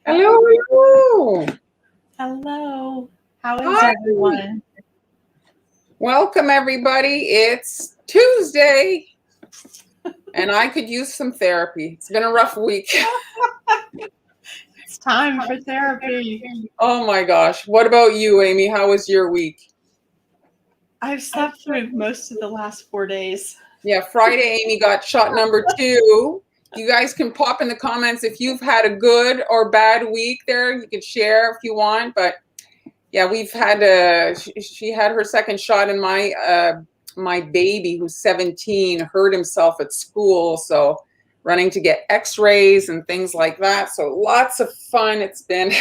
Hello, hello. Hello. How is Hi. everyone? Welcome, everybody. It's Tuesday, and I could use some therapy. It's been a rough week. It's time for therapy. Oh my gosh. What about you, Amy? How was your week? I've slept through most of the last 4 days. Yeah, Friday, Amy got shot number 2. You guys can pop in the comments if you've had a good or bad week there. You can share if you want, but yeah, we've had she had her second shot, and my baby, who's 17, hurt himself at school, so running to get x-rays and things like that. So lots of fun. It's been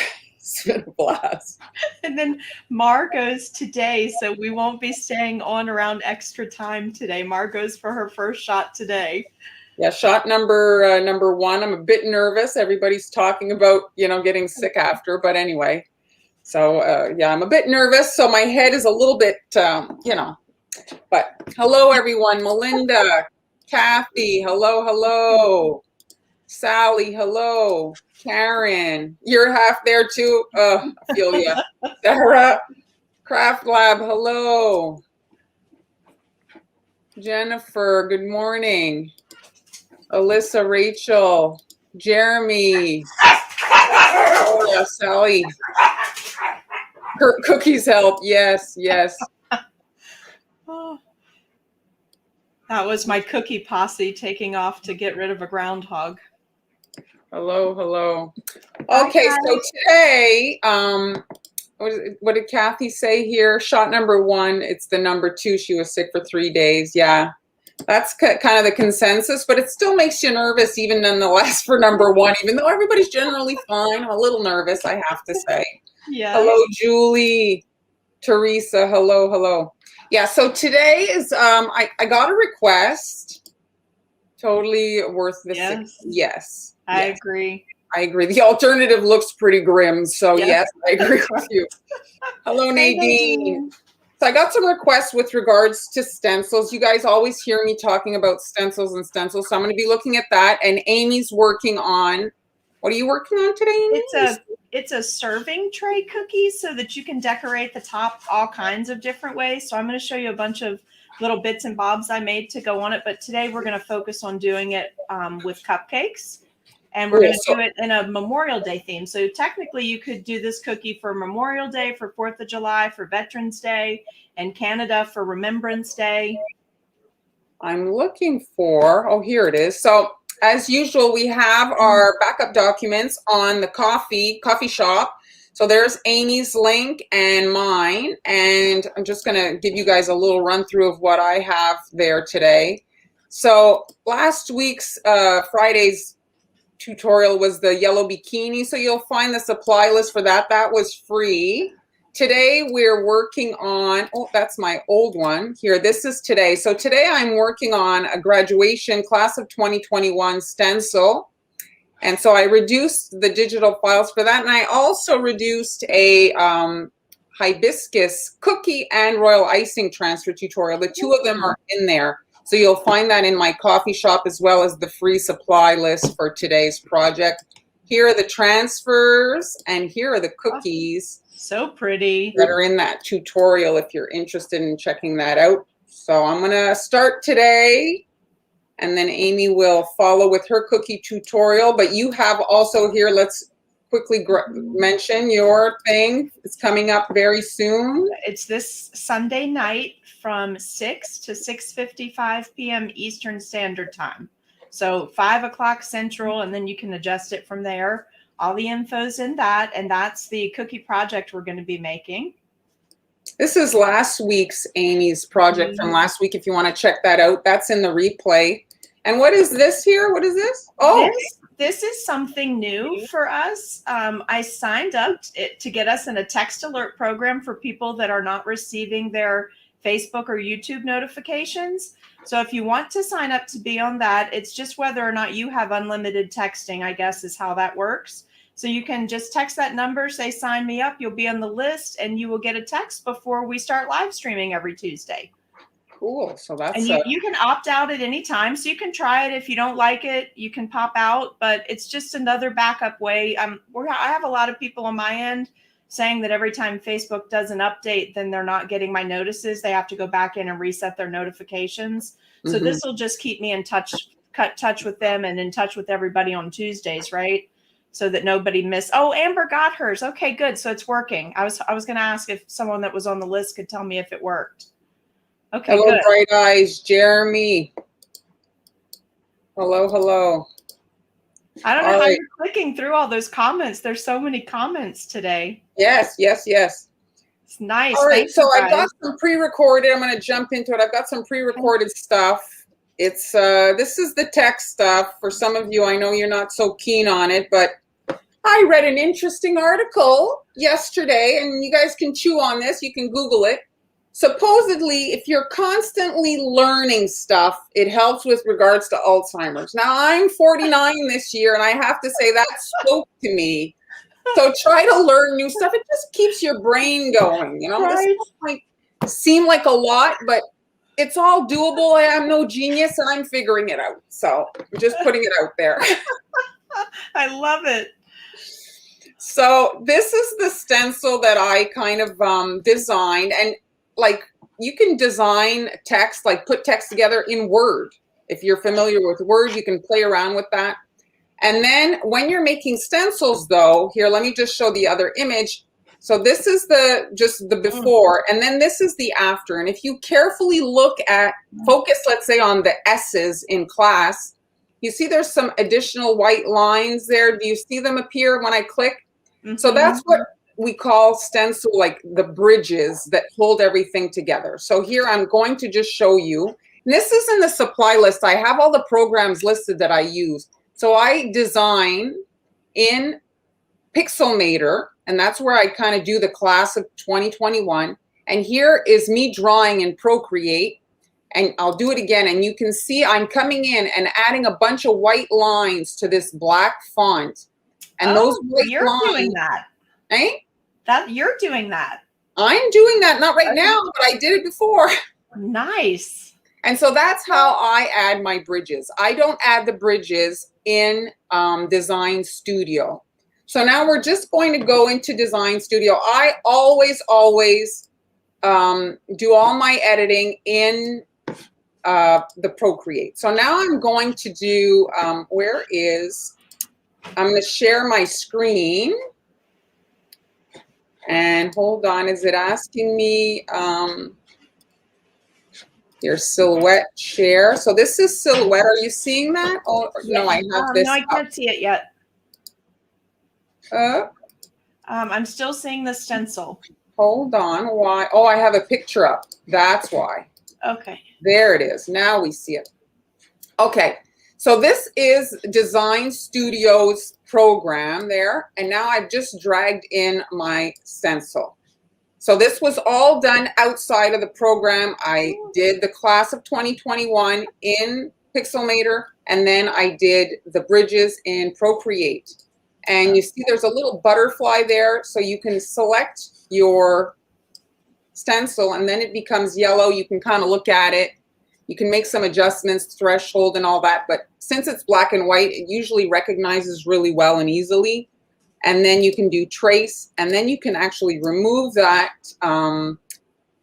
a blast. And then Mar goes today, so we won't be staying on around extra time today. Mar goes for her first shot today. Yeah, shot number 1. I'm a bit nervous. Everybody's talking about, getting sick after, but anyway. So yeah, I'm a bit nervous. So my head is a little bit, but hello, everyone. Melinda, Kathy, hello. Sally, hello. Karen, you're half there too. I feel you. Sarah, Craft Lab, hello. Jennifer, good morning. Alyssa, Rachel, Jeremy. Oh yeah, Sally. Her cookies help. Yes. Oh. That was my cookie posse taking off to get rid of a groundhog. Hello. Okay, so today, what did Kathy say here? Shot number 1, it's the number 2. She was sick for 3 days. Yeah, that's kind of the consensus, but it still makes you nervous even nonetheless for number 1, even though everybody's generally fine. I'm a little nervous, I have to say. Yeah. Hello, Julie. Teresa, hello. Yeah, so today is, I got a request. Totally worth the yes. I agree. The alternative looks pretty grim, so yes, I agree with you. Hello, Nadine. So I got some requests with regards to stencils. You guys always hear me talking about stencils, so I'm going to be looking at that. And Amy's working on, what are you working on today, Amy? It's a serving tray cookie so that you can decorate the top all kinds of different ways. So I'm going to show you a bunch of little bits and bobs I made to go on it. But today we're going to focus on doing it with cupcakes. And we're going to do it in a Memorial Day theme. So technically you could do this cookie for Memorial Day, for 4th of July, for Veterans Day, and Canada for Remembrance Day. I'm looking for, oh, here it is. So as usual, we have our backup documents on the coffee shop. So there's Amy's link and mine. And I'm just going to give you guys a little run through of what I have there today. So last week's Friday's tutorial was the yellow bikini. So you'll find the supply list for that. That was free. Today we're working on, oh, that's my old one here. This is today. So today I'm working on a graduation class of 2021 stencil. And so I reduced the digital files for that. And I also reduced a hibiscus cookie and royal icing transfer tutorial. The two of them are in there. So you'll find that in my coffee shop as well as the free supply list for today's project. Here are the transfers and here are the cookies. So pretty. That are in that tutorial if you're interested in checking that out. So I'm going to start today and then Amy will follow with her cookie tutorial. But you have also here, let's quickly mention your thing. It's coming up very soon. It's this Sunday night from 6 to 6:55 p.m. Eastern Standard Time. So 5 o'clock Central, and then you can adjust it from there. All the info's in that, and that's the cookie project we're going to be making. This is last week's Amy's project from last week. If you want to check that out, that's in the replay. And what is this here? What is this? Oh, this is something new for us. I signed up to get us in a text alert program for people that are not receiving their Facebook or YouTube notifications. So if you want to sign up to be on that, it's just whether or not you have unlimited texting, I guess, is how that works. So you can just text that number, say, sign me up. You'll be on the list and you will get a text before we start live streaming every Tuesday. Cool. So that's And you can opt out at any time. So you can try it. If you don't like it, you can pop out, but it's just another backup way. I have a lot of people on my end saying that every time Facebook does an update, then they're not getting my notices. They have to go back in and reset their notifications. So this will just keep me in touch, cut touch with them and in touch with everybody on Tuesdays, right? So that nobody missed. Oh, Amber got hers. Okay, good. So it's working. I was going to ask if someone that was on the list could tell me if it worked. Okay, hello, good. Bright Eyes, Jeremy. Hello, hello. I don't know how you're clicking through all those comments. There's so many comments today. Yes, yes, yes. It's nice. All right, so I've got some pre-recorded. I'm going to jump into it. I've got some pre-recorded stuff. It's this is the tech stuff. For some of you, I know you're not so keen on it, but I read an interesting article yesterday, and you guys can chew on this. You can Google it. Supposedly, if you're constantly learning stuff, it helps with regards to Alzheimer's. Now, I'm 49 this year, and I have to say that spoke to me. So try to learn new stuff. It just keeps your brain going. You know, Right. This might seem like a lot, but it's all doable. I am no genius, and I'm figuring it out. So I'm just putting it out there. I love it. So this is the stencil that I kind of designed, and like you can design text, like put text together in Word. If you're familiar with Word, you can play around with that. And then when you're making stencils though, here, let me just show the other image. So this is just the before, and then this is the after. And if you carefully look at, focus, let's say on the S's in class, you see there's some additional white lines there. Do you see them appear when I click? So that's what we call stencil, like the bridges that hold everything together. So here I'm going to just show you. And this is in the supply list. I have all the programs listed that I use. So I design in Pixelmator, and that's where I kind of do the class of 2021. And here is me drawing in Procreate. And I'll do it again. And you can see I'm coming in and adding a bunch of white lines to this black font. And those white you're lines, doing that. Eh? That you're doing that. I'm doing that, not right now, but I did it before. Nice. And so that's how I add my bridges. I don't add the bridges in Design Studio. So now we're just going to go into Design Studio. I always do all my editing in the Procreate. So now I'm going to do, I'm going to share my screen. And hold on, is it asking me your silhouette share? So this is silhouette. Are you seeing that? Oh, no, I have this. No, I can't see it yet. Up. I'm still seeing the stencil. Hold on. Why? Oh, I have a picture up. That's why. Okay. There it is. Now we see it. Okay. So this is Design Studio's program there. And now I've just dragged in my stencil. So this was all done outside of the program. I did the class of 2021 in Pixelmator, and then I did the bridges in Procreate. And you see there's a little butterfly there, so you can select your stencil and then it becomes yellow. You can kind of look at it. You can make some adjustments, threshold and all that, but since it's black and white, it usually recognizes really well and easily. And then you can do trace, and then you can actually remove that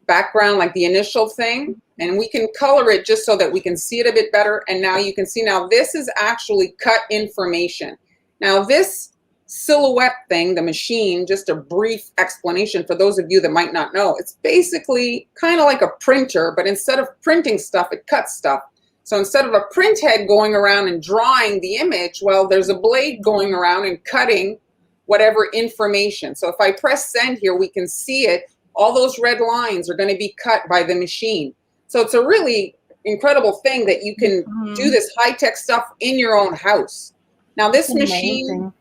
background, like the initial thing, and we can color it just so that we can see it a bit better. And now you can see, now this is actually cut information. Now this silhouette thing, the machine, just a brief explanation for those of you that might not know, it's basically kind of like a printer, but instead of printing stuff, it cuts stuff. So instead of a print head going around and drawing the image, well, there's a blade going around and cutting whatever information. So if I press send here, we can see it. All those red lines are going to be cut by the machine. So it's a really incredible thing that you can do this high-tech stuff in your own house. Now this machine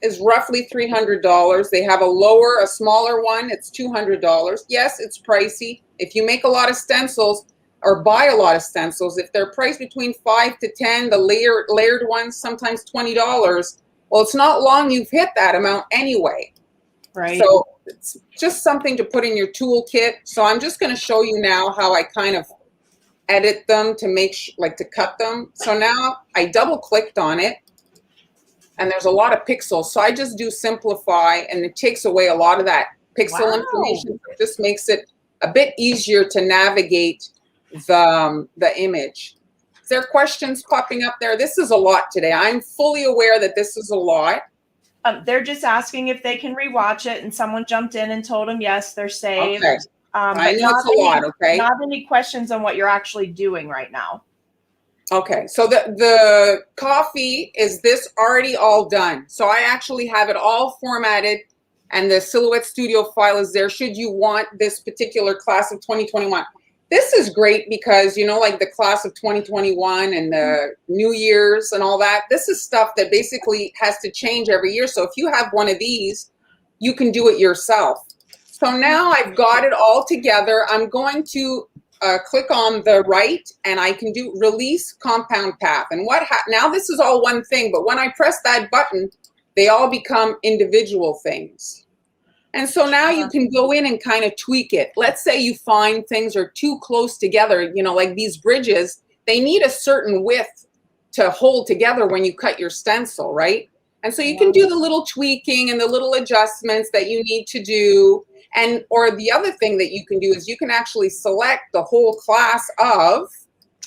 is roughly $300. They have a smaller one, it's $200. Yes, it's pricey. If you make a lot of stencils or buy a lot of stencils, if they're priced between $5 to $10, the layered ones, sometimes $20, well, it's not long you've hit that amount anyway. Right. So it's just something to put in your toolkit. So I'm just going to show you now how I kind of edit them to make like to cut them. So now I double clicked on it and there's a lot of pixels. So I just do simplify and it takes away a lot of that pixel information. It just makes it a bit easier to navigate the image. Is there questions popping up there? This is a lot today. I'm fully aware that this is a lot. They're just asking if they can rewatch it, and someone jumped in and told them yes, they're saved. Okay. I know it's a lot, okay? Not any questions on what you're actually doing right now. Okay, so the coffee, is this already all done? So I actually have it all formatted and the Silhouette Studio file is there should you want this particular class of 2021. This is great because, you know, like the class of 2021 and the New Year's and all that, this is stuff that basically has to change every year. So if you have one of these, you can do it yourself. So now I've got it all together. I'm going to click on the right and I can do release compound path. And now this is all one thing, but when I press that button, they all become individual things. And so now you can go in and kind of tweak it. Let's say you find things are too close together, you know, like these bridges, they need a certain width to hold together when you cut your stencil, right? And so you can do the little tweaking and the little adjustments that you need to do. And, or the other thing that you can do is you can actually select the whole class of,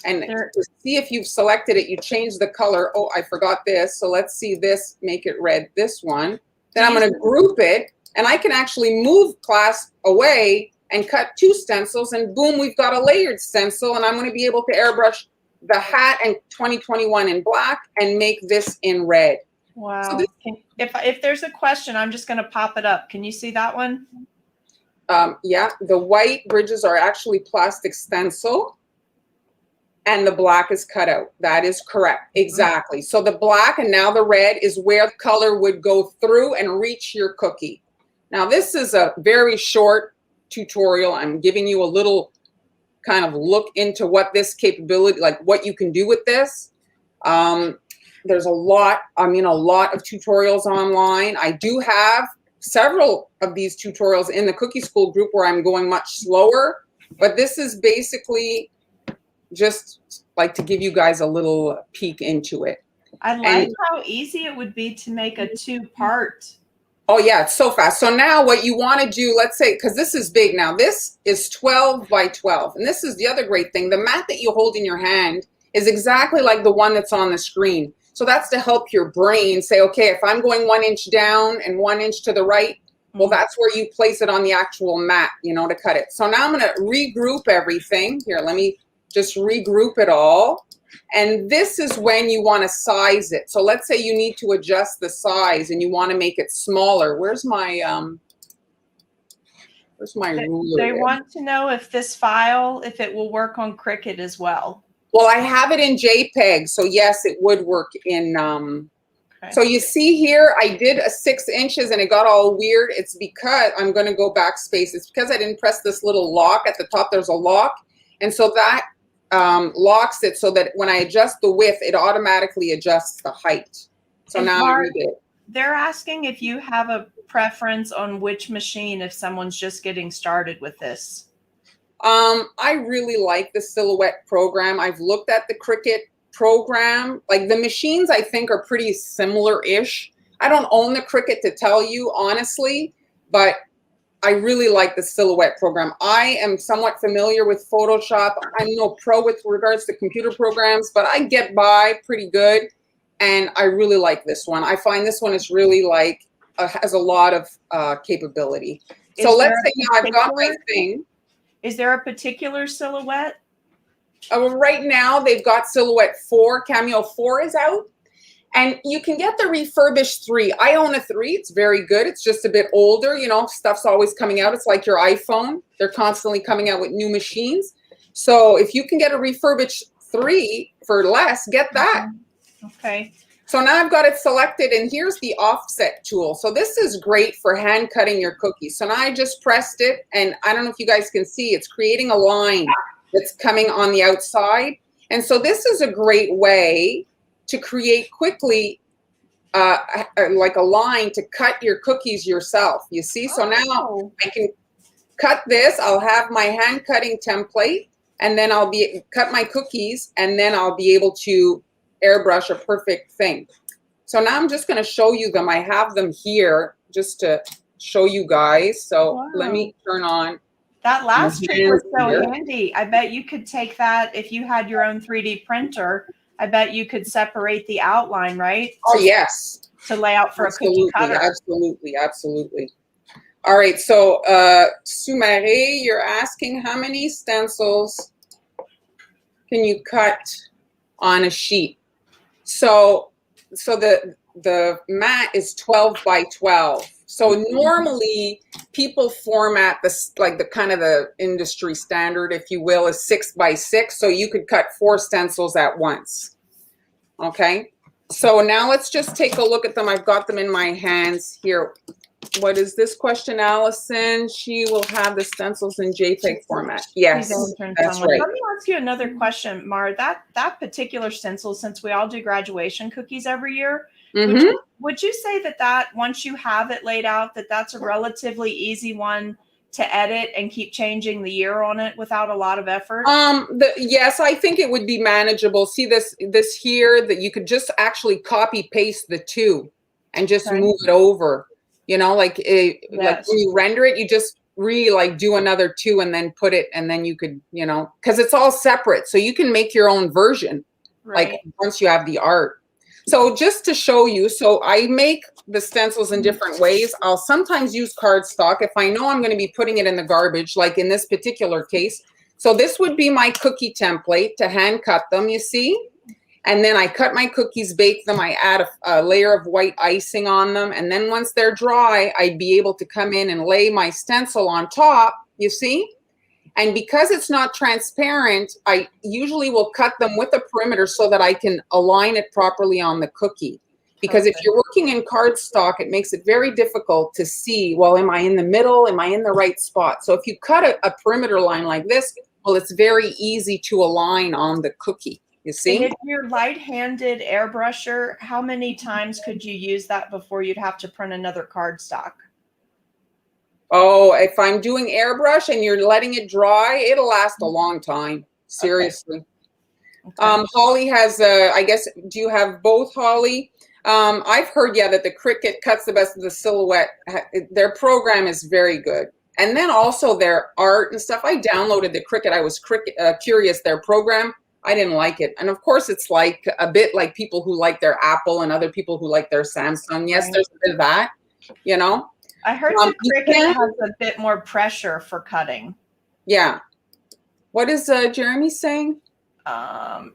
and to see if you've selected it, you change the color. Oh, I forgot this. So let's see this, make it red, this one. Then I'm going to group it. And I can actually move class away and cut two stencils and boom, we've got a layered stencil and I'm going to be able to airbrush the hat and 2021 in black and make this in red. Wow. So if there's a question, I'm just going to pop it up. Can you see that one? Yeah, the white bridges are actually plastic stencil and the black is cut out. That is correct. Exactly. So the black and now the red is where the color would go through and reach your cookie. Now, this is a very short tutorial. I'm giving you a little kind of look into what this capability, like what you can do with this. There's a lot of tutorials online. I do have several of these tutorials in the Cookie School group where I'm going much slower, but this is basically just like to give you guys a little peek into it. I like how easy it would be to make a two-part. Oh yeah, it's so fast. So now what you want to do, let's say, because this is big now, this is 12 by 12. And this is the other great thing. The mat that you hold in your hand is exactly like the one that's on the screen. So that's to help your brain say, okay, if I'm going 1 inch down and 1 inch to the right, well, that's where you place it on the actual mat, you know, to cut it. So now I'm going to regroup everything. Here, let me just regroup it all. And this is when you want to size it. So let's say you need to adjust the size and you want to make it smaller. Where's my ruler? They want to know if this file, if it will work on Cricut as well. Well, I have it in JPEG, so yes, it would work in. Okay. So you see here, I did a 6 inches and it got all weird. It's because I'm going to go backspace. It's because I didn't press this little lock at the top. There's a lock, and so that locks it so that when I adjust the width, it automatically adjusts the height. So now I read it. They're asking if you have a preference on which machine if someone's just getting started with this. I really like the Silhouette program. I've looked at the Cricut program. Like the machines I think are pretty similar-ish. I don't own the Cricut to tell you honestly, but I really like the Silhouette program. I am somewhat familiar with Photoshop. I'm no pro with regards to computer programs, but I get by pretty good. And I really like this one. I find this one is really like, has a lot of capability. So let's say now I've got my thing. Is there a particular Silhouette? Right now they've got Silhouette 4. Cameo 4 is out. And you can get the refurbished 3. I own a 3. It's very good. It's just a bit older. You know, stuff's always coming out. It's like your iPhone. They're constantly coming out with new machines. So if you can get a refurbished 3 for less, get that. Okay. So now I've got it selected, and here's the offset tool. So this is great for hand cutting your cookies. So now I just pressed it, and I don't know if you guys can see, it's creating a line that's coming on the outside. And so this is a great way to create quickly like a line to cut your cookies yourself. You see? So now I can cut this. I'll have my hand cutting template. and then I'll cut my cookies, and then I'll be able to airbrush a perfect thing. So now I'm just going to show you them. I have them here just to show you guys. So let me turn on. That last trick was so handy. I bet you could take that if you had your own 3D printer. I bet you could separate the outline, right? Oh, yes. To lay out for a cookie cutter. Absolutely, absolutely. All right, so Sumare, you're asking how many stencils can you cut on a sheet? So the mat is 12 by 12. So normally people format this, like the kind of the industry standard, if you will, is 6 by 6. So you could cut 4 stencils at once. Okay. So now let's just take a look at them. I've got them in my hands here. What is this question, Allison? She will have the stencils in JPEG format. Yes, that's right. Let me ask you another question, Mar. That particular stencil, since we all do graduation cookies every year, would you say that once you have it laid out, that's a relatively easy one to edit and keep changing the year on it without a lot of effort? Yes, I think it would be manageable. See this here, that you could just actually copy paste the two and just move it over. You know, like like when you render it, you just do another 2 and then put it, and then you could, you know, because it's all separate, so you can make your own version, like once you have the art. So just to show you, so I make the stencils in different ways. I'll sometimes use cardstock if I know I'm going to be putting it in the garbage, like in this particular case. So this would be my cookie template to hand cut them, you see? And then I cut my cookies, bake them. I add a layer of white icing on them. And then once they're dry, I'd be able to come in and lay my stencil on top, you see? And because it's not transparent, I usually will cut them with a perimeter so that I can align it properly on the cookie. Because if you're working in cardstock, it makes it very difficult to see, well, am I in the middle? Am I in the right spot? So if you cut a perimeter line like this, well, it's very easy to align on the cookie. You see? And if you're light-handed airbrusher, how many times could you use that before you'd have to print another cardstock? Oh, if I'm doing airbrush and you're letting it dry, it'll last a long time. Seriously. Okay. Holly has, I guess, do you have both, Holly? I've heard, that the Cricut cuts the best of the silhouette. Their program is very good. And then also their art and stuff. I downloaded the Cricut. I was curious, their program. I didn't like it. And of course, it's like a bit like people who like their Apple and other people who like their Samsung. Yes, there's a bit of that, you know. I heard the Cricut has a bit more pressure for cutting. Yeah. What is Jeremy saying?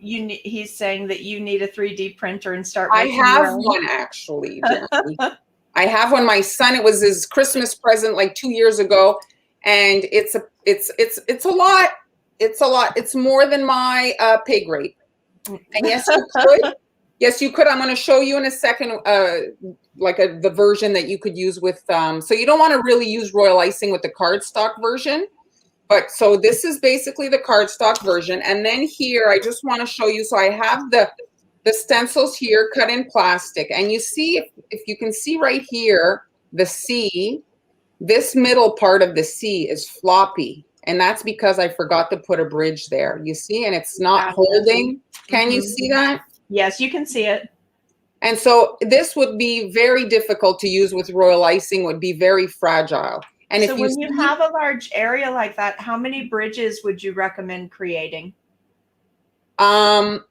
He's saying that you need a 3D printer and start making I have one, actually, Jeremy. I have one. My son, it was his Christmas present like 2 years ago. And it's a lot. It's a lot. It's more than my pay grade. And yes, you could. Yes, you could. I'm going to show you in a second, the version that you could use with. So you don't want to really use royal icing with the cardstock version. But so this is basically the cardstock version. And then here, I just want to show you. So I have the stencils here cut in plastic. And you see, if you can see right here, the C, this middle part of the C is floppy. And that's because I forgot to put a bridge there. You see, and it's not holding. Can you see that? Yes, you can see it. And so this would be very difficult to use with royal icing, would be very fragile. And so when you have a large area like that, how many bridges would you recommend creating? The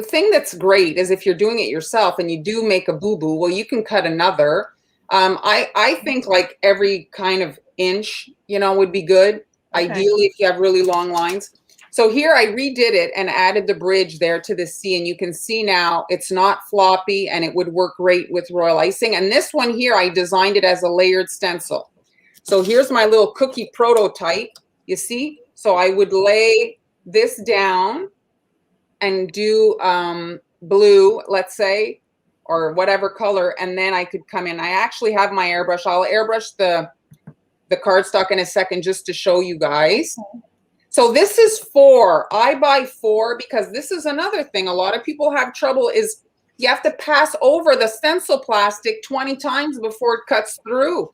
thing that's great is if you're doing it yourself and you do make a boo-boo, well, you can cut another. I think like every kind of inch, would be good. Okay. Ideally, if you have really long lines. So here I redid it and added the bridge there to the C, and you can see now it's not floppy and it would work great with royal icing. And this one here, I designed it as a layered stencil. So here's my little cookie prototype, you see? So I would lay this down and do blue, let's say, or whatever color, and then I could come in. I actually have my airbrush. I'll airbrush the cardstock in a second just to show you guys. Okay. So this is 4. I buy 4 because this is another thing a lot of people have trouble is you have to pass over the stencil plastic 20 times before it cuts through.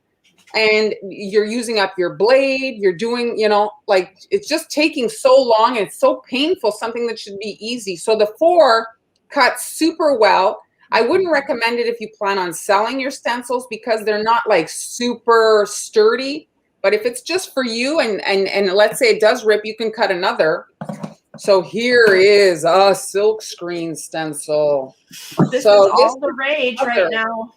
and you're using up your blade, you're doing, you know, like it's just taking so long and it's so painful, something that should be easy. So the 4 cuts super well. I wouldn't recommend it if you plan on selling your stencils because they're not like super sturdy. But if it's just for you and let's say it does rip, you can cut another. So here is a silk screen stencil. This is all the rage right now.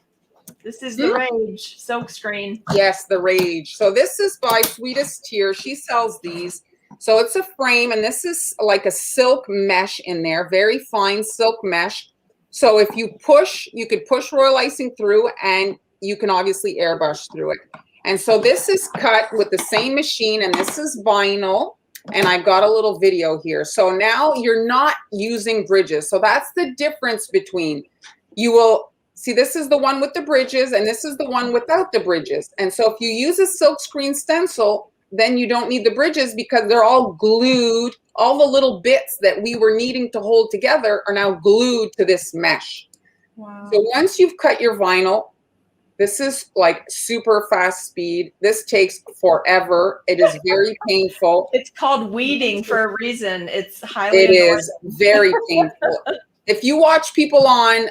This is the rage, silk screen. Yes, the rage. So this is by Sweetest Tear. She sells these. So it's a frame, and this is like a silk mesh in there, very fine silk mesh. So if you push, you could push royal icing through, and you can obviously airbrush through it. And so this is cut with the same machine, and this is vinyl. And I've got a little video here. So now you're not using bridges. So that's the difference between, you will see, this is the one with the bridges and this is the one without the bridges. And so if you use a silk screen stencil, then you don't need the bridges because they're all glued. All the little bits that we were needing to hold together are now glued to this mesh. Wow. So once you've cut your vinyl, this is like super fast speed. This takes forever. It is very painful. It's called weeding for a reason. It's highly annoying. It is very painful. If you watch people on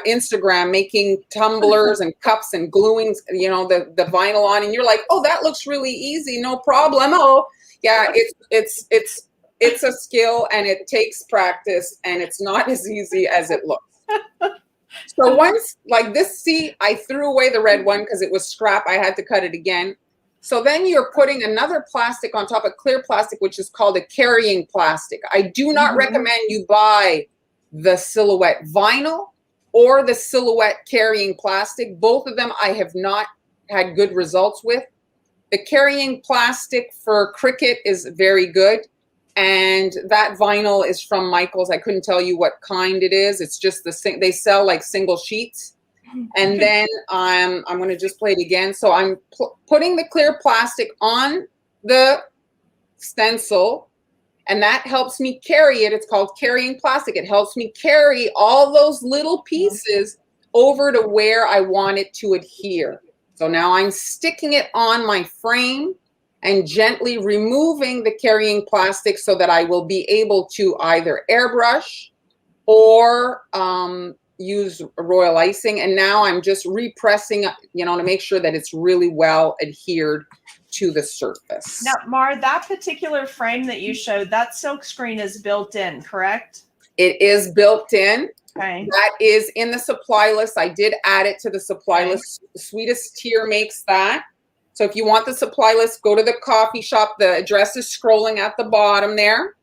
Instagram making tumblers and cups and gluing, you know, the vinyl on, and you're like, oh, that looks really easy, no problem. Oh, yeah, it's a skill and it takes practice and it's not as easy as it looks. So once, like this, see, I threw away the red one because it was scrap. I had to cut it again. So then you're putting another plastic on top of clear plastic, which is called a carrying plastic. I do not recommend you buy the Silhouette vinyl or the Silhouette carrying plastic. Both of them I have not had good results with. The carrying plastic for Cricut is very good. And that vinyl is from Michaels. I couldn't tell you what kind it is. It's just they sell like single sheets. And then I'm going to just play it again. So I'm putting the clear plastic on the stencil, and that helps me carry it. It's called carrying plastic. It helps me carry all those little pieces over to where I want it to adhere. So now I'm sticking it on my frame and gently removing the carrying plastic so that I will be able to either airbrush or use royal icing. And now I'm just repressing, you know, to make sure that it's really well adhered to the surface. Now, Mar, that particular frame that you showed, that silk screen is built in, correct? It is built in. Okay. That is in the supply list. I did add it to the supply list. Sweetest Tear makes that. So if you want the supply list, go to the coffee shop. The address is scrolling at the bottom there.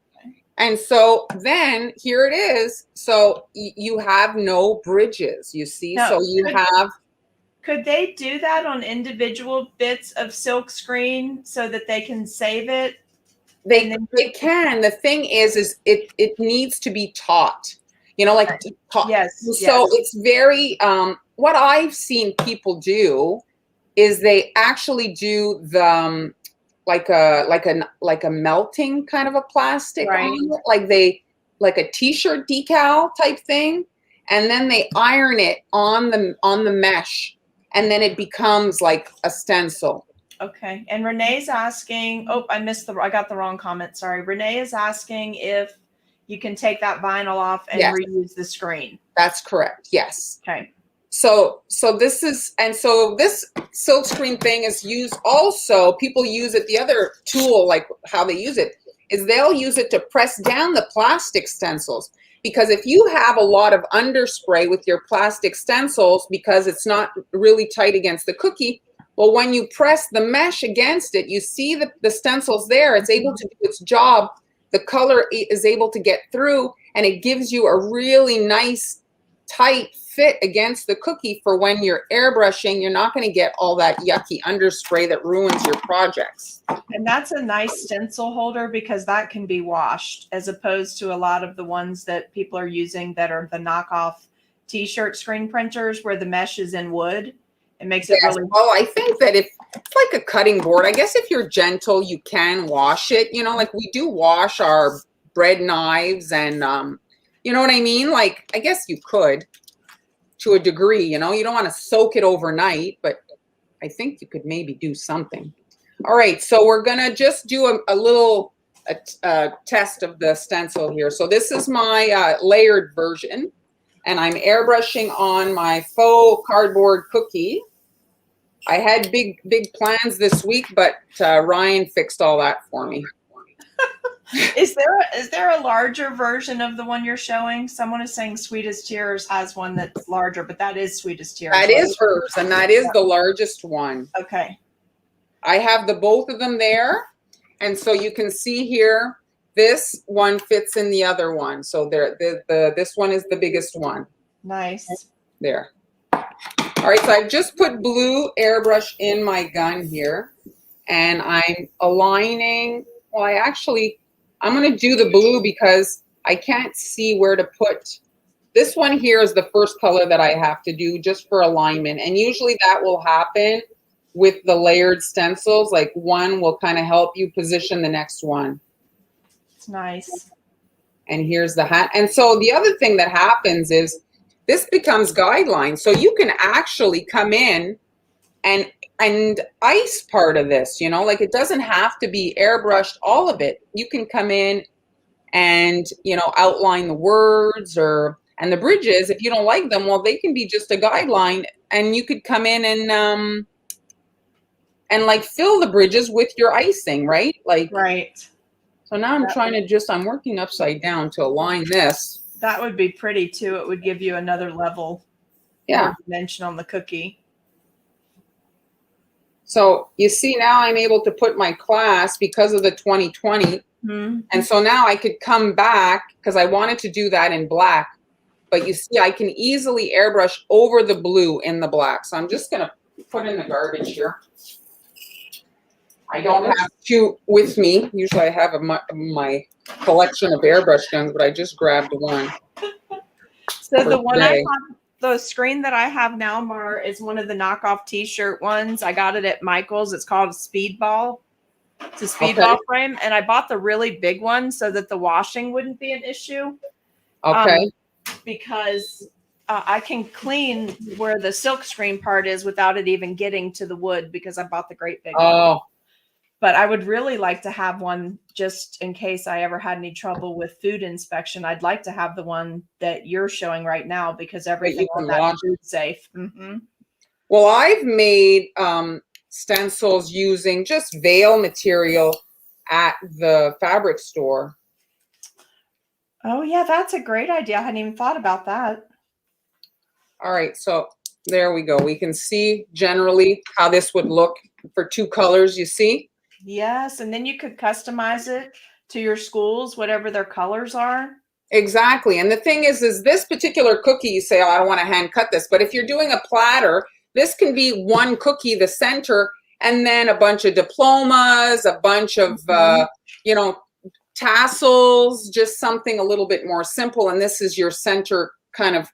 And so then here it is. So you have no bridges, you see. No, so you have. Could they do that on individual bits of silk screen so that they can save it? They can. The thing is it needs to be taught. You know, like taught. Yes. So it's very what I've seen people do is they actually do the like a melting kind of a plastic on it, like a t-shirt decal type thing, and then they iron it on the mesh, and then it becomes like a stencil. Okay. And Renee's asking, oh, I got the wrong comment. Sorry. Renee is asking if you can take that vinyl off and reuse the screen. That's correct. Yes. Okay. So this is, and so this silk screen thing is used also, people use it, the other tool, like how they use it, is they'll use it to press down the plastic stencils. Because if you have a lot of underspray with your plastic stencils, because it's not really tight against the cookie, well, when you press the mesh against it, you see the stencils there, it's able to do its job. The color is able to get through, and it gives you a really nice, tight fit against the cookie for when you're airbrushing. You're not going to get all that yucky underspray that ruins your projects. And that's a nice stencil holder because that can be washed, as opposed to a lot of the ones that people are using that are the knockoff t-shirt screen printers where the mesh is in wood. It makes it really. Well, I think that if it's like a cutting board, I guess if you're gentle, you can wash it. You know, like we do wash our bread knives and, you know what I mean? Like, I guess you could to a degree, you know, you don't want to soak it overnight, but I think you could maybe do something. All right, so we're gonna just do a little test of the stencil here. So this is my layered version, and I'm airbrushing on my faux cardboard cookie. I had big plans this week, but Ryan fixed all that for me. Is there a larger version of the one you're showing? Someone is saying Sweetest Tears has one that's larger, but that is Sweetest Tears. That is hers, and that is the largest one. Okay. I have the both of them there, and so you can see here, this one fits in the other one. So there, this one is the biggest one. Nice. There. All right, so I've just put blue airbrush in my gun here, and I'm aligning. Well, I'm going to do the blue because I can't see where to put. This one here is the first color that I have to do just for alignment, and usually that will happen with the layered stencils. Like one will kind of help you position the next one. It's nice. And here's the hat. And so the other thing that happens is this becomes guidelines. So you can actually come in and ice part of this, you know, like it doesn't have to be airbrushed, all of it. You can come in and, you know, outline the words and the bridges. If you don't like them, well, they can be just a guideline, and you could come in and like fill the bridges with your icing, right? Like, right. So now I'm working upside down to align this. That would be pretty too. It would give you another level. Yeah. Dimension on the cookie. So you see now I'm able to put my class because of the 2020. Mm-hmm. And so now I could come back because I wanted to do that in black. But you see, I can easily airbrush over the blue in the black. So I'm just going to put in the garbage here. I don't have two with me. Usually I have my collection of airbrush guns, but I just grabbed one. So the one I have, the screen that I have now, Mar, is one of the knockoff t-shirt ones. I got it at Michael's. It's called Speedball. It's a speedball frame. And I bought the really big one so that the washing wouldn't be an issue. Okay. Because I can clean where the silk screen part is without it even getting to the wood because I bought the great big one. But I would really like to have one just in case I ever had any trouble with food inspection. I'd like to have the one that you're showing right now because everything on that is food safe. Mm-hmm. Well, I've made stencils using just veil material at the fabric store. Oh, yeah, that's a great idea. I hadn't even thought about that. All right, so there we go. We can see generally how this would look for two colors, you see? Yes, and then you could customize it to your schools, whatever their colors are. Exactly. And the thing is this particular cookie, you say, oh, I don't want to hand cut this. But if you're doing a platter, this can be one cookie, the center, and then a bunch of diplomas, a bunch of, you know, tassels, just something a little bit more simple. And this is your center kind of,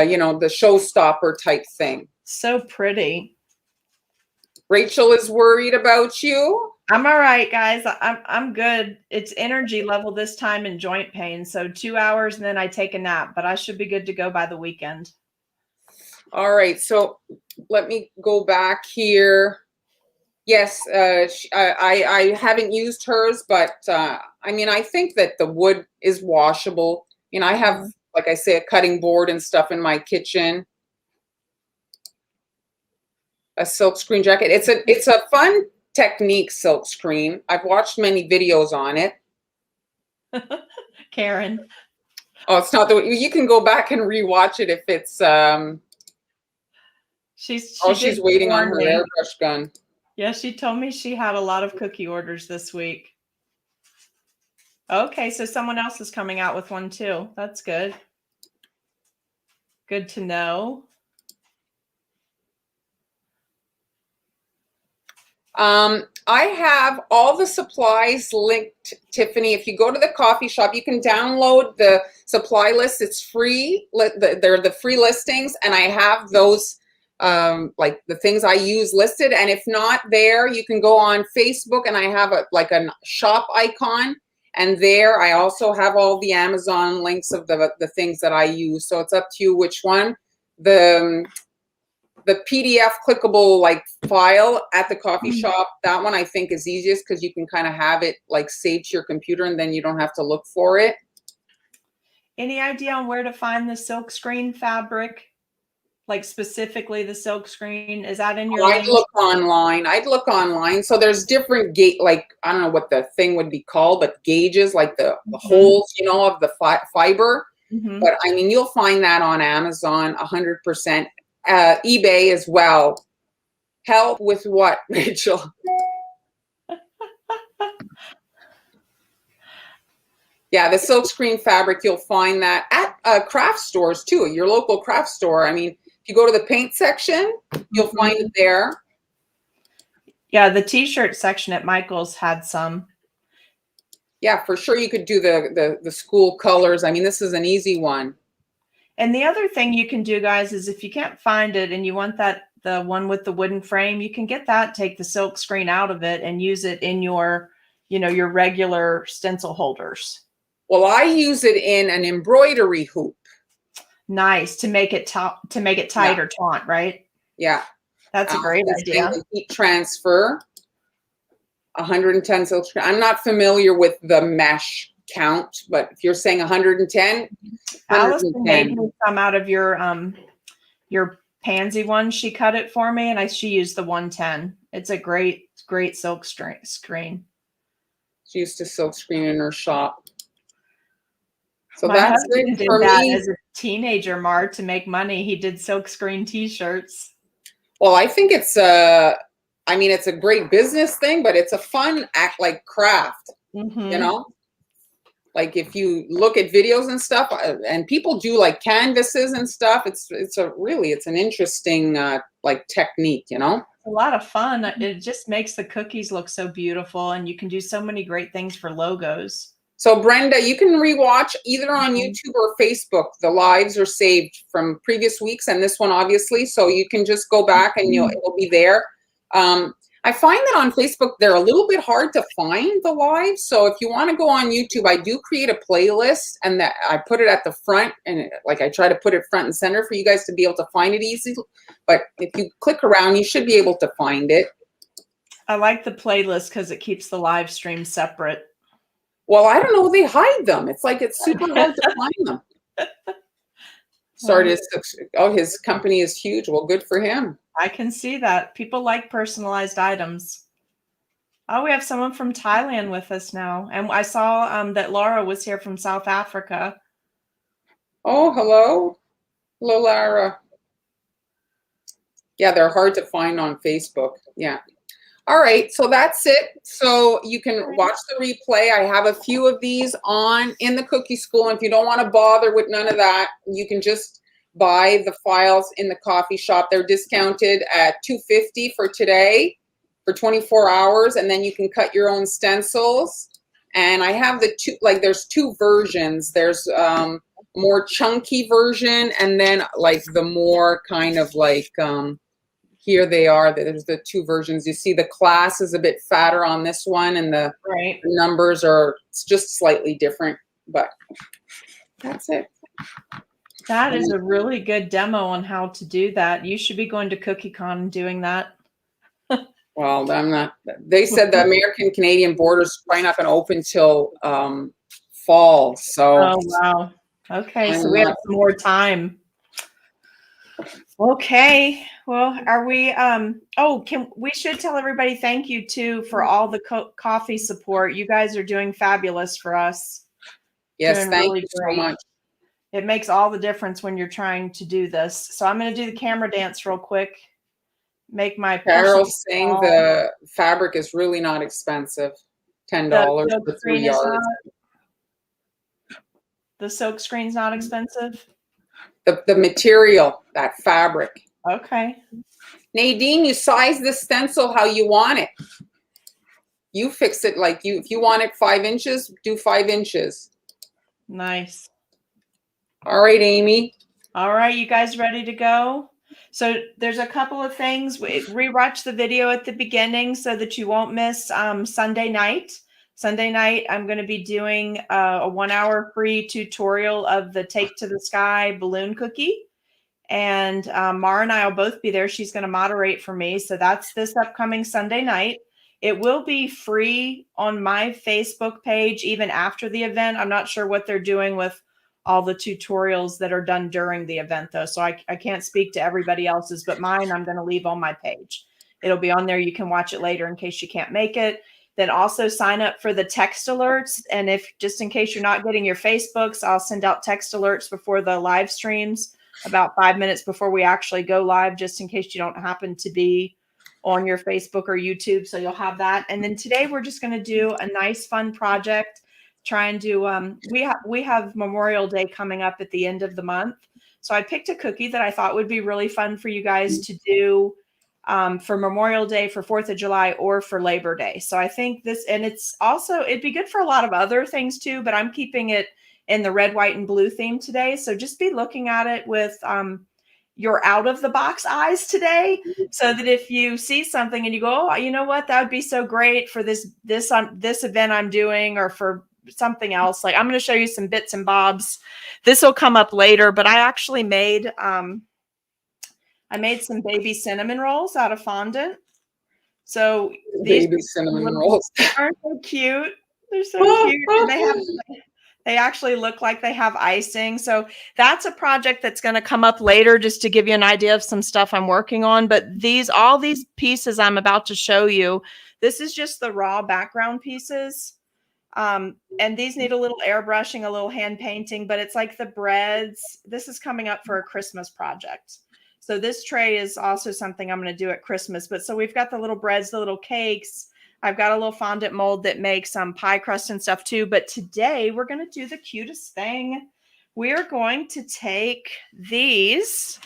you know, the showstopper type thing. So pretty. Rachel is worried about you. I'm all right, guys. I'm good. It's energy level this time and joint pain. So 2 hours and then I take a nap, but I should be good to go by the weekend. All right. So let me go back here. Yes, I haven't used hers, but I mean, I think that the wood is washable. You know, I have, like I say, a cutting board and stuff in my kitchen. A silk screen jacket. It's a fun technique, silk screen. I've watched many videos on it. Karen. Oh, it's not the way. You can go back and rewatch it if it's she's waiting on her airbrush gun. Yeah, she told me she had a lot of cookie orders this week. Okay, so someone else is coming out with one too. That's good. Good to know. I have all the supplies linked, Tiffany. If you go to the coffee shop, you can download the supply list. It's free. They're the free listings, and I have those, like the things I use listed. And if not there, you can go on Facebook, and I have a shop icon, and there I also have all the Amazon links of the things that I use. So it's up to you which one. the PDF clickable like file at the coffee shop, that one I think is easiest because you can kind of have it like saved to your computer and then you don't have to look for it. Any idea on where to find the silk screen fabric? Like specifically the silk screen? Is that in your I'd link? look online. I'd look online. So there's different gauge, like I don't know what the thing would be called, but gauges, like the holes, you know, of the fiber. But I mean, you'll find that on Amazon 100%. eBay as well. Help with what, Rachel? Yeah, the silkscreen fabric, you'll find that at craft stores too, your local craft store. I mean, if you go to the paint section, you'll find it there. Yeah, the t-shirt section at Michael's had some. Yeah, for sure you could do the school colors. I mean, this is an easy one. And the other thing you can do, guys, is if you can't find it and you want the one with the wooden frame, you can get that, take the silk screen out of it and use it in your, you know, your regular stencil holders. Well, I use it in an embroidery hoop. Nice, to make it tight or taut, right? Yeah. That's a great idea. Heat transfer, 110 silk screen. I'm not familiar with the mesh count, but if you're saying 110, Allison made me some out of your pansy one. She cut it for me, and she used the 110. It's a great silk screen. She used to silk screen in her shop. So my that's husband it for did that me. as a teenager, Mar, to make money. He did silk screen t-shirts. Well, I think it's I mean, it's a great business thing, but it's a fun act like craft, you know? Like if you look at videos and stuff and people do like canvases and stuff, it's an interesting like technique, you know? A lot of fun. It just makes the cookies look so beautiful and you can do so many great things for logos. So Brenda, you can rewatch either on YouTube or Facebook. The lives are saved from previous weeks and this one obviously. So you can just go back and it'll be there. I find that on Facebook, they're a little bit hard to find the lives. So if you want to go on YouTube, I do create a playlist and that I put it at the front and like I try to put it front and center for you guys to be able to find it easy. But if you click around, you should be able to find it. I like the playlist because it keeps the live stream separate. Well, I don't know. They hide them. It's like it's super hard to find them. Sorry, his company is huge. Well, good for him. I can see that. People like personalized items. Oh, we have someone from Thailand with us now. And I saw that Laura was here from South Africa. Oh, hello. Hello, Lara. Yeah, they're hard to find on Facebook. Yeah. All right, so that's it. So you can watch the replay. I have a few of these in the cookie school. And if you don't want to bother with none of that, you can just buy the files in the coffee shop. They're discounted at $2.50 for today for 24 hours. And then you can cut your own stencils. And I have there's two versions. There's more chunky version and then like the more kind of like, here they are. There's the two versions. You see the class is a bit fatter on this one and the numbers are just slightly different, but that's it. That is a really good demo on how to do that. You should be going to CookieCon and doing that. Well, I'm not. They said the American-Canadian border is probably not going to open till fall. So. Oh, wow. Okay, so we have some more time. Okay. Well, are we we should tell everybody thank you too for all the coffee support. You guys are doing fabulous for us. Yes, thank you so much. It makes all the difference when you're trying to do this. So I'm going to do the camera dance real quick. Make my Carol saying the fabric is really not expensive. $10 for 3 yards. The silk screen's not expensive? The material, that fabric. Okay. Nadine, you size the stencil how you want it. You fix it like if you want it 5 inches, do 5 inches. Nice. All right, Amy. All right, you guys ready to go? So there's a couple of things. Rewatch the video at the beginning so that you won't miss Sunday night. Sunday night, I'm going to be doing a 1-hour free tutorial of the Take to the Sky balloon cookie. And Mara and I will both be there. She's going to moderate for me. So that's this upcoming Sunday night. It will be free on my Facebook page even after the event. I'm not sure what they're doing with all the tutorials that are done during the event, though. So I can't speak to everybody else's, but mine I'm going to leave on my page. It'll be on there. You can watch it later in case you can't make it. Then also sign up for the text alerts. And if just in case you're not getting your Facebooks, I'll send out text alerts before the live streams about 5 minutes before we actually go live, just in case you don't happen to be on your Facebook or YouTube. So you'll have that. And then today we're just going to do a nice, fun project. Try and do, we have Memorial Day coming up at the end of the month. So I picked a cookie that I thought would be really fun for you guys to do for Memorial Day, for 4th of July, or for Labor Day. So I think this, and it's also, it'd be good for a lot of other things too, but I'm keeping it in the red, white, and blue theme today. So just be looking at it with your out of the box eyes today, so that if you see something and you go, oh, you know what, that would be so great for this event I'm doing, or for something else. Like, I'm going to show you some bits and bobs. This will come up later, but I actually made I made some baby cinnamon rolls out of fondant. So these Baby cinnamon rolls aren't so cute. They're so cute. And they actually look like they have icing. So that's a project that's going to come up later, just to give you an idea of some stuff I'm working on. But all these pieces I'm about to show you, this is just the raw background pieces. And these need a little airbrushing, a little hand painting, but it's like the breads. This is coming up for a Christmas project. So this tray is also something I'm going to do at Christmas. But so we've got the little breads, the little cakes. I've got a little fondant mold that makes some pie crust and stuff too. But today we're going to do the cutest thing. We're going to take these,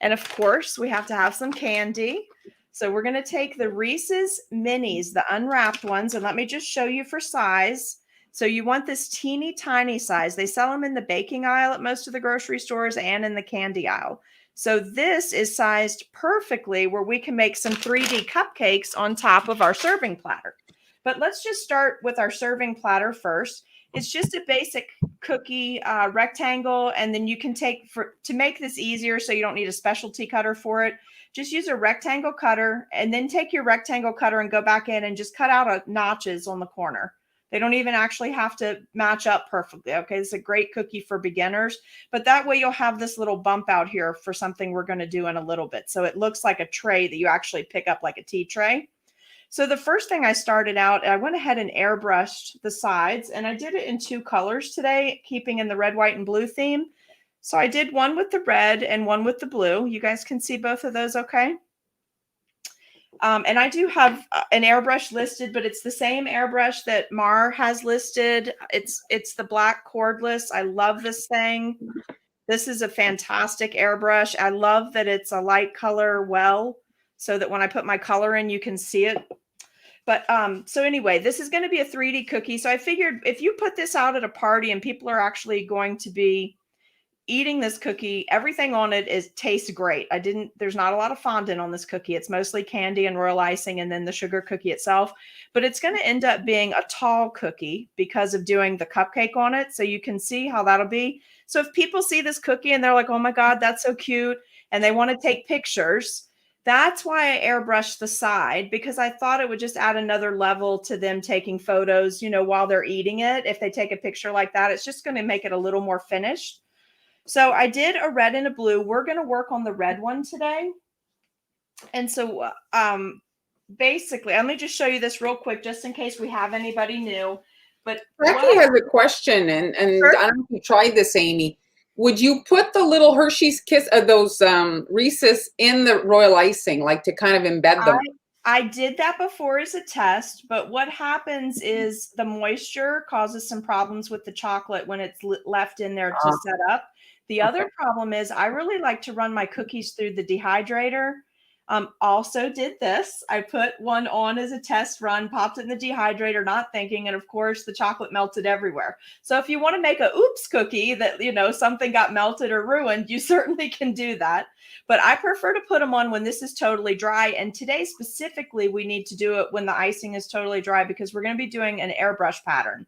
and of course we have to have some candy. So we're going to take the Reese's Minis, the unwrapped ones, and let me just show you for size. So you want this teeny tiny size. They sell them in the baking aisle at most of the grocery stores and in the candy aisle. So this is sized perfectly where we can make some 3D cupcakes on top of our serving platter. But let's just start with our serving platter first. It's just a basic cookie rectangle, and then you can take, to make this easier so you don't need a specialty cutter for it, just use a rectangle cutter, and then take your rectangle cutter and go back in and just cut out notches on the corner. They don't even actually have to match up perfectly. Okay, it's a great cookie for beginners, but that way you'll have this little bump out here for something we're going to do in a little bit. So it looks like a tray that you actually pick up, like a tea tray. So the first thing I started out, I went ahead and airbrushed the sides, and I did it in 2 colors today, keeping in the red, white, and blue theme. So I did one with the red and one with the blue. You guys can see both of those okay? And I do have an airbrush listed, but it's the same airbrush that Mar has listed. It's the black cordless. I love this thing. This is a fantastic airbrush. I love that it's a light color well, so that when I put my color in, you can see it. But so anyway, this is going to be a 3D cookie. So I figured if you put this out at a party and people are actually going to be eating this cookie, everything on it tastes great. There's not a lot of fondant on this cookie. It's mostly candy and royal icing and then the sugar cookie itself, but it's going to end up being a tall cookie because of doing the cupcake on it. So you can see how that'll be. So if people see this cookie and they're like, oh my God, that's so cute, and they want to take pictures, that's why I airbrushed the side, because I thought it would just add another level to them taking photos, while they're eating it. If they take a picture like that, it's just going to make it a little more finished. So I did a red and a blue. We're going to work on the red one today. And so basically, let me just show you this real quick, just in case we have anybody new. But Becky has a question, and Sure. I don't know if you tried this, Amy. Would you put the little Hershey's Kiss, those Reese's, in the royal icing, like to kind of embed them? I did that before as a test, but what happens is the moisture causes some problems with the chocolate when it's left in there to set up. The other problem is I really like to run my cookies through the dehydrator. Also did this. I put one on as a test run, popped it in the dehydrator, not thinking, and of course the chocolate melted everywhere. So if you want to make a oops cookie that, something got melted or ruined, you certainly can do that. But I prefer to put them on when this is totally dry. And today specifically, we need to do it when the icing is totally dry, because we're going to be doing an airbrush pattern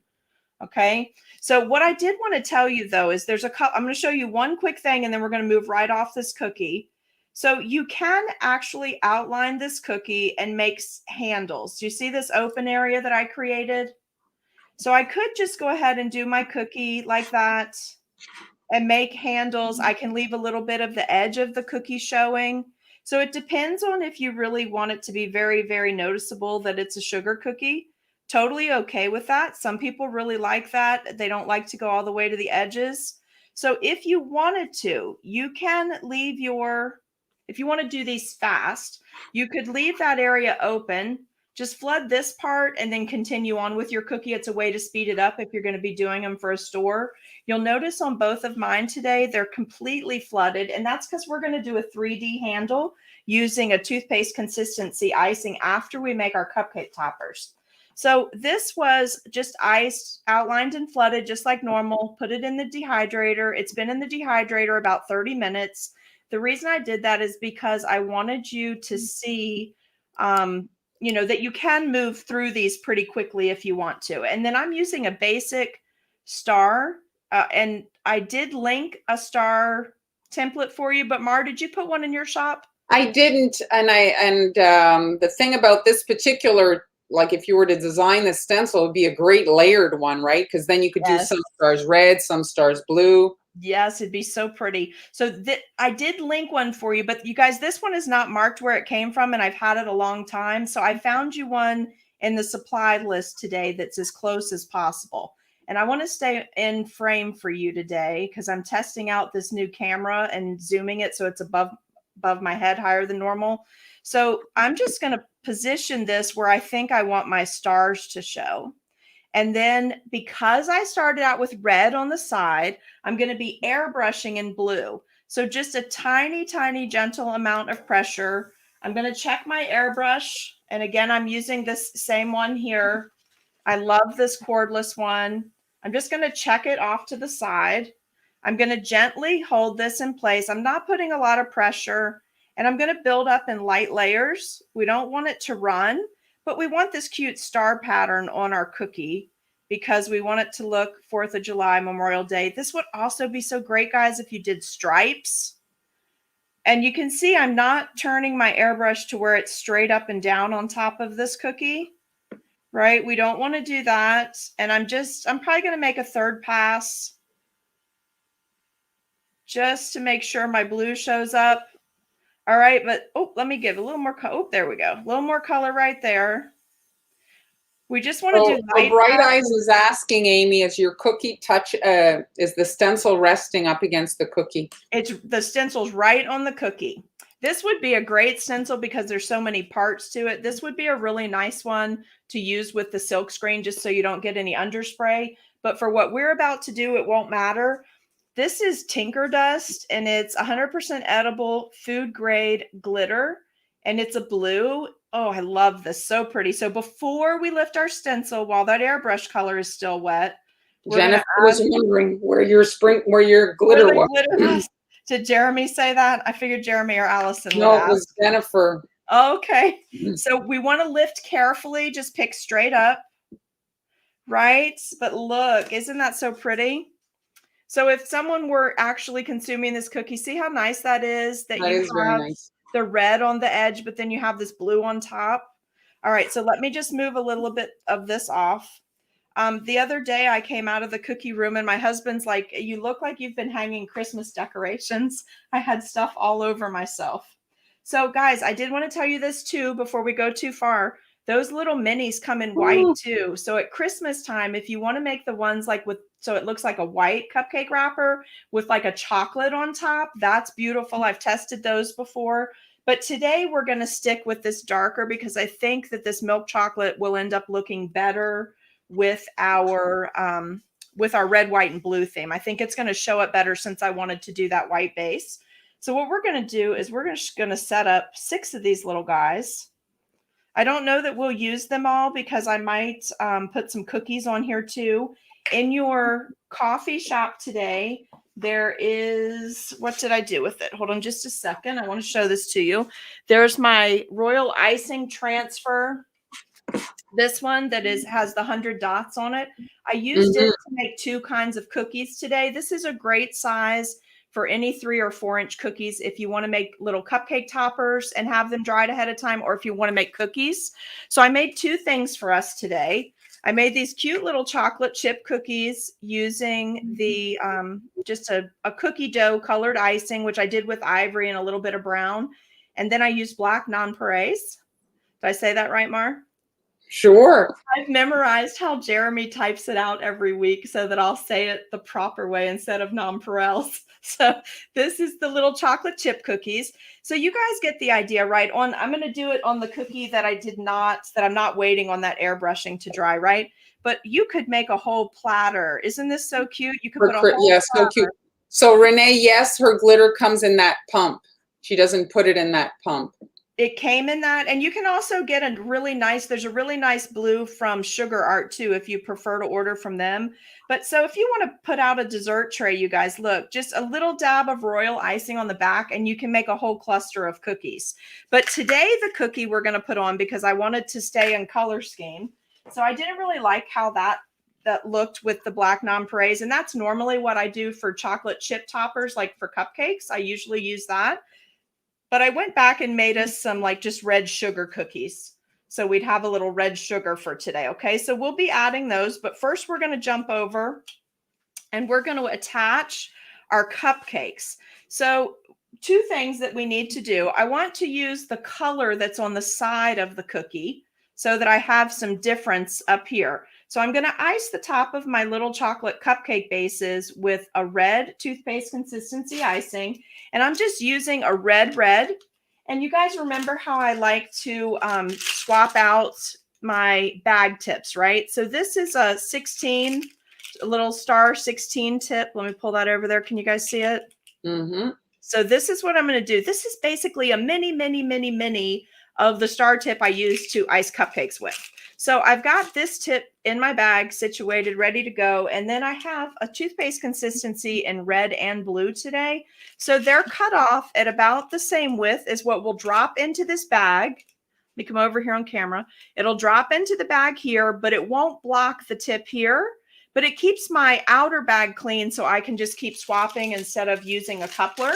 Okay. So what I did want to tell you though is there's I'm going to show you one quick thing and then we're going to move right off this cookie. So you can actually outline this cookie and make handles. Do you see this open area that I created? So I could just go ahead and do my cookie like that and make handles. I can leave a little bit of the edge of the cookie showing. So it depends on if you really want it to be very, very noticeable that it's a sugar cookie. Totally okay with that. Some people really like that. They don't like to go all the way to the edges. So if you wanted to, you can leave if you want to do these fast, you could leave that area open. Just flood this part and then continue on with your cookie. It's a way to speed it up if you're going to be doing them for a store. You'll notice on both of mine today, they're completely flooded. And that's because we're going to do a 3D handle using a toothpaste consistency icing after we make our cupcake toppers. So this was just iced, outlined and flooded just like normal. Put it in the dehydrator. It's been in the dehydrator about 30 minutes. The reason I did that is because I wanted you to see, you know, that you can move through these pretty quickly if you want to. And then I'm using a basic star. And I did link a star template for you, but Mar, did you put one in your shop? I didn't. And the thing about this particular, like if you were to design the stencil, it would be a great layered one, right? Because then you could do some stars red, some stars blue. Yes, it'd be so pretty. So I did link one for you, but you guys, this one is not marked where it came from, and I've had it a long time. So I found you one in the supply list today that's as close as possible. And I want to stay in frame for you today because I'm testing out this new camera and zooming it so it's above my head, higher than normal. So I'm just going to position this where I think I want my stars to show. And then because I started out with red on the side, I'm going to be airbrushing in blue. So just a tiny, tiny, gentle amount of pressure. I'm going to check my airbrush. And again, I'm using this same one here. I love this cordless one. I'm just going to check it off to the side. I'm going to gently hold this in place. I'm not putting a lot of pressure. And I'm going to build up in light layers. We don't want it to run, but we want this cute star pattern on our cookie because we want it to look 4th of July, Memorial Day. This would also be so great, guys, if you did stripes. And you can see I'm not turning my airbrush to where it's straight up and down on top of this cookie, right? We don't want to do that. And I'm probably going to make a third pass just to make sure my blue shows up. All right, but let me give a little more. There we go. A little more color right there. We just want to do light. Bright Eyes is asking, Amy, is your cookie is the stencil resting up against the cookie? It's the stencil's right on the cookie. This would be a great stencil because there's so many parts to it. This would be a really nice one to use with the silk screen just so you don't get any underspray. But for what we're about to do, it won't matter. This is Tinker Dust, and it's 100% edible food grade glitter, and it's a blue. Oh, I love this. So pretty. So before we lift our stencil, while that airbrush color is still wet, Jennifer was wondering where your glitter was. Did Jeremy say that? I figured Jeremy or Allison. No, it was Jennifer. Okay. So we want to lift carefully. Just pick straight up. Right? But look, isn't that so pretty? So if someone were actually consuming this cookie, see how nice that is? That you is very nice. The red on the edge, but then you have this blue on top. All right, so let me just move a little bit of this off. The other day I came out of the cookie room and my husband's like, you look like you've been hanging Christmas decorations. I had stuff all over myself. So guys, I did want to tell you this too before we go too far. Those little minis come in white too. So at Christmas time, if you want to make the ones like so it looks like a white cupcake wrapper with like a chocolate on top, that's beautiful. I've tested those before. But today we're going to stick with this darker because I think that this milk chocolate will end up looking better with our red, white, and blue theme. I think it's going to show up better since I wanted to do that white base. So what we're going to do is we're just going to set up 6 of these little guys. I don't know that we'll use them all because I might put some cookies on here too. In your coffee shop today, there is, what did I do with it? Hold on just a second. I want to show this to you. There's my Royal Icing transfer. This one that has the 100 dots on it. I used it to make 2 kinds of cookies today. This is a great size for any 3 or 4 inch cookies if you want to make little cupcake toppers and have them dried ahead of time, or if you want to make cookies. So I made 2 things for us today. I made these cute little chocolate chip cookies using the just a cookie dough colored icing, which I did with ivory and a little bit of brown. And then I used black nonpareils. Did I say that right, Mar? Sure. I've memorized how Jeremy types it out every week so that I'll say it the proper way instead of nonpareils. So this is the little chocolate chip cookies. So you guys get the idea, right? I'm going to do it on the cookie that I'm not waiting on that airbrushing to dry, right? But you could make a whole platter. Isn't this so cute? You could put a whole yes, so cute. So Renee, yes, her glitter comes in that pump. She doesn't put it in that pump. It came in that, and you can also get there's a really nice blue from Sugar Art too, if you prefer to order from them. But so if you want to put out a dessert tray, you guys, look, just a little dab of royal icing on the back and you can make a whole cluster of cookies. But today the cookie we're going to put on, because I wanted to stay in color scheme. So I didn't really like how that looked with the black nonpareils, and that's normally what I do for chocolate chip toppers, like for cupcakes. I usually use that. But I went back and made us some like just red sugar cookies. So we'd have a little red sugar for today. Okay, so we'll be adding those. But first we're going to jump over and we're going to attach our cupcakes. So 2 things that we need to do. I want to use the color that's on the side of the cookie so that I have some difference up here. So I'm going to ice the top of my little chocolate cupcake bases with a red toothpaste consistency icing. And I'm just using a red. And you guys remember how I like to swap out my bag tips, right? So this is a little star 16 tip. Let me pull that over there. Can you guys see it? Mm-hmm. So this is what I'm going to do. This is basically a mini of the star tip I use to ice cupcakes with. So I've got this tip in my bag situated, ready to go. And then I have a toothpaste consistency in red and blue today. So they're cut off at about the same width as what will drop into this bag. Let me come over here on camera. It'll drop into the bag here, but it won't block the tip here. But it keeps my outer bag clean so I can just keep swapping instead of using a coupler.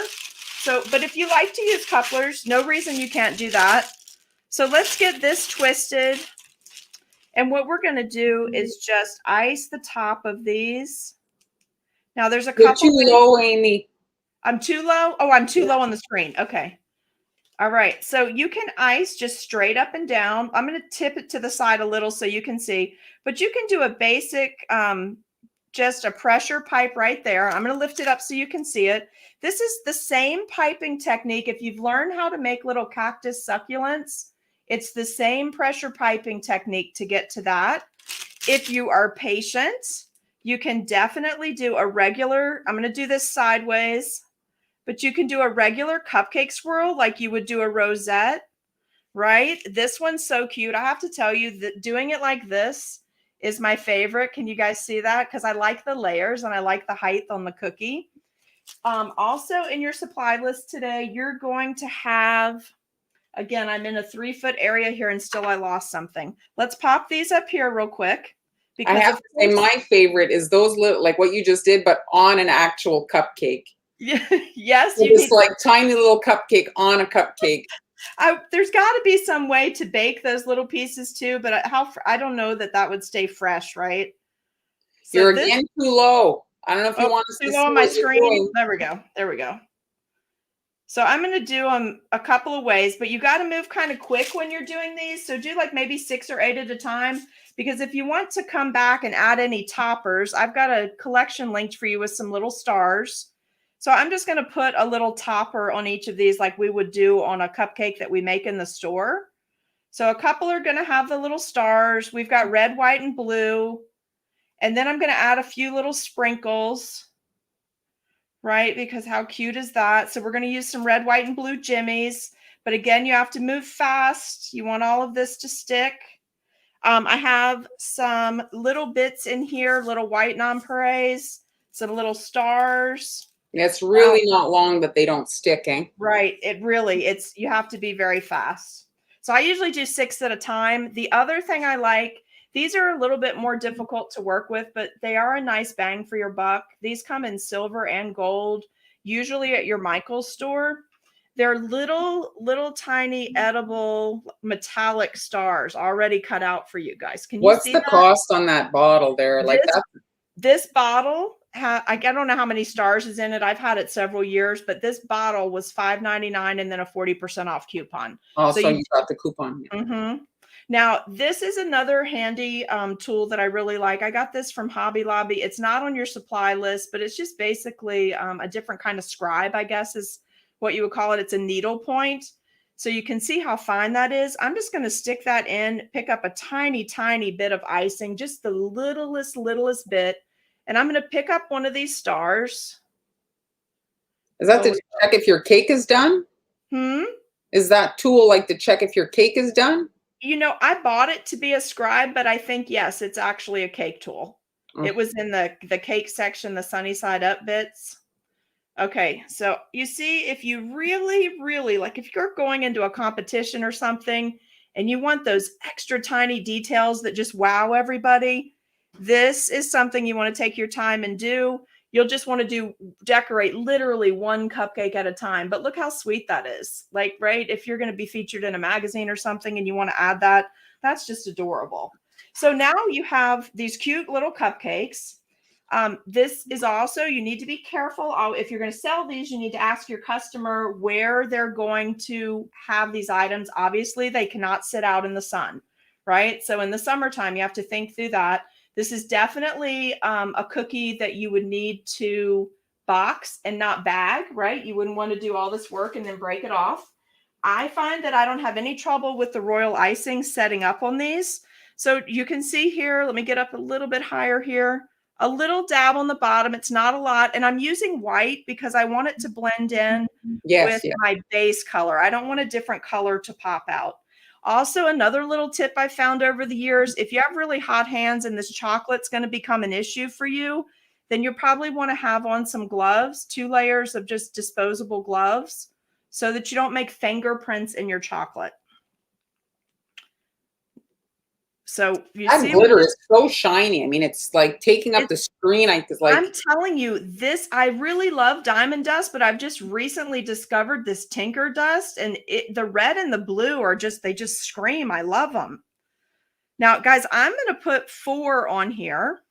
So, but if you like to use couplers, no reason you can't do that. So let's get this twisted. And what we're going to do is just ice the top of these. Now there's a couple. You're too low, Amy. I'm too low? Oh, I'm too low on the screen. Okay. All right. So you can ice just straight up and down. I'm going to tip it to the side a little so you can see. But you can do a basic, just a pressure pipe right there. I'm going to lift it up so you can see it. This is the same piping technique. If you've learned how to make little cactus succulents, it's the same pressure piping technique to get to that. If you are patient, you can definitely do a regular, I'm going to do this sideways, but you can do a regular cupcake swirl like you would do a rosette, right? This one's so cute. I have to tell you that doing it like this is my favorite. Can you guys see that? Because I like the layers and I like the height on the cookie. Also in your supply list today, you're going to have, again, I'm in a 3-foot area here and still I lost something. Let's pop these up here real quick. Because I have to say my favorite is those little, like what you just did, but on an actual cupcake. Yes. So it's like tiny little cupcake on a cupcake. There's got to be some way to bake those little pieces too, but I don't know that would stay fresh, right? So you're again too low. I don't know if you want to too low on my screen. There we go. There we go. So I'm going to do them a couple of ways, but you got to move kind of quick when you're doing these. So do like maybe 6 or 8 at a time, because if you want to come back and add any toppers, I've got a collection linked for you with some little stars. So I'm just going to put a little topper on each of these like we would do on a cupcake that we make in the store. So a couple are going to have the little stars. We've got red, white, and blue. And then I'm going to add a few little sprinkles, right? Because how cute is that? So we're going to use some red, white, and blue jimmies. But again, you have to move fast. You want all of this to stick. I have some little bits in here, little white nonpareils, some little stars. It's really not long that they don't stick, eh? Right. You have to be very fast. So I usually do 6 at a time. The other thing I like, these are a little bit more difficult to work with, but they are a nice bang for your buck. These come in silver and gold, usually at your Michael's store. They're little tiny edible metallic stars already cut out for you guys. Can you What's see the that? cost on that bottle there? Like This that? this bottle, I don't know how many stars is in it. I've had it several years, but this bottle was $5.99 and then a 40% off coupon. Oh, So so you you got the coupon. Yeah. Mm-hmm. Now, this is another handy tool that I really like. I got this from Hobby Lobby. It's not on your supply list, but it's just basically a different kind of scribe, I guess is what you would call it. It's a needle point. So you can see how fine that is. I'm just going to stick that in, pick up a tiny, tiny bit of icing, just the littlest bit. And I'm going to pick up one of these stars. Is that to Oh, check if your cake is done? Is that tool like to check if your cake is done? You know, I bought it to be a scribe, but I think, yes, it's actually a cake tool. Oh. It was in the cake section, the sunny side up bits. Okay, so you see, if you really like, if you're going into a competition or something and you want those extra tiny details that just wow everybody, this is something you want to take your time and do. You'll just want to decorate literally one cupcake at a time. But look how sweet that is. Like, right? If you're going to be featured in a magazine or something and you want to add that, that's just adorable. So now you have these cute little cupcakes. This is also, you need to be careful. If you're going to sell these, you need to ask your customer where they're going to have these items. Obviously, they cannot sit out in the sun, right? So in the summertime, you have to think through that. This is definitely a cookie that you would need to box and not bag, right? You wouldn't want to do all this work and then break it off. I find that I don't have any trouble with the royal icing setting up on these. So you can see here, let me get up a little bit higher here, a little dab on the bottom. It's not a lot. And I'm using white because I want it to blend in with my base color. I don't want a different color to pop out. Also, another little tip I found over the years, if you have really hot hands and this chocolate's going to become an issue for you, then you probably want to have on some gloves, 2 layers of just disposable gloves so that you don't make fingerprints in your chocolate. So you that see glitter is so shiny. I mean, it's like taking up the screen. I'm telling you, this, I really love diamond dust, but I've just recently discovered this Tinker dust, and the red and the blue are just, they just scream. I love them. Now, guys, I'm going to put 4 on here.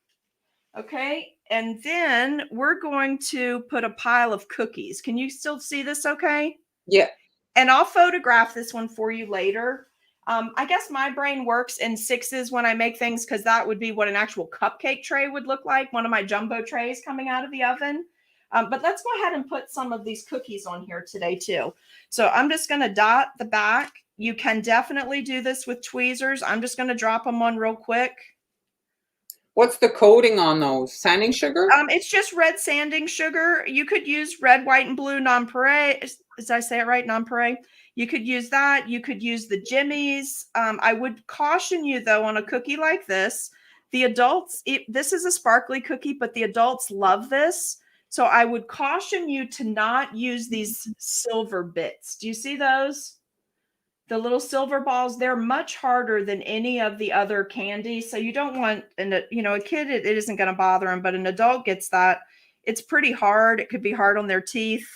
Okay. And then we're going to put a pile of cookies. Can you still see this okay? Yeah. And I'll photograph this one for you later. I guess my brain works in 6s when I make things because that would be what an actual cupcake tray would look like, one of my jumbo trays coming out of the oven. But let's go ahead and put some of these cookies on here today too. So I'm just going to dot the back. You can definitely do this with tweezers. I'm just going to drop them on real quick. What's the coating on those? Sanding sugar? It's just red sanding sugar. You could use red, white, and blue nonpareil. Did I say it right? Nonpareil. You could use that. You could use the jimmies. I would caution you, though, on a cookie like this, the adults, this is a sparkly cookie, but the adults love this. So I would caution you to not use these silver bits. Do you see those? The little silver balls, they're much harder than any of the other candies. So you don't want, a kid, it isn't going to bother them, but an adult gets that. It's pretty hard. It could be hard on their teeth.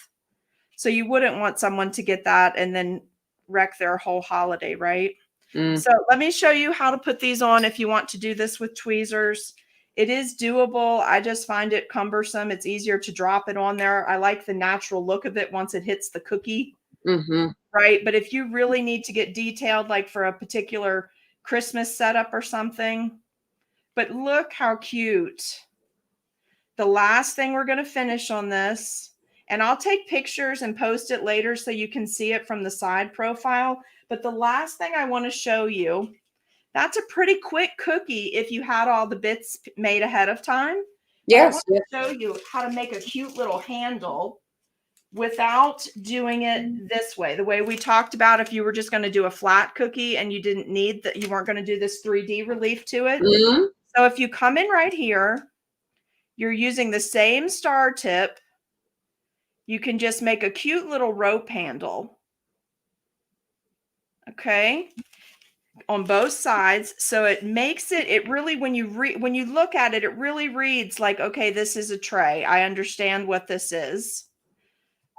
So you wouldn't want someone to get that and then wreck their whole holiday, right? So let me show you how to put these on if you want to do this with tweezers. It is doable. I just find it cumbersome. It's easier to drop it on there. I like the natural look of it once it hits the cookie. Right? But if you really need to get detailed, like for a particular Christmas setup or something, but look how cute. The last thing we're going to finish on this, and I'll take pictures and post it later so you can see it from the side profile. But the last thing I want to show you, that's a pretty quick cookie if you had all the bits made ahead of time. Yes. I want to show you how to make a cute little handle without doing it this way, the way we talked about if you were just going to do a flat cookie and you didn't need that, you weren't going to do this 3D relief to it. So if you come in right here, you're using the same star tip. You can just make a cute little rope handle. Okay. On both sides. So it makes it really, when you look at it, it really reads like, okay, this is a tray. I understand what this is.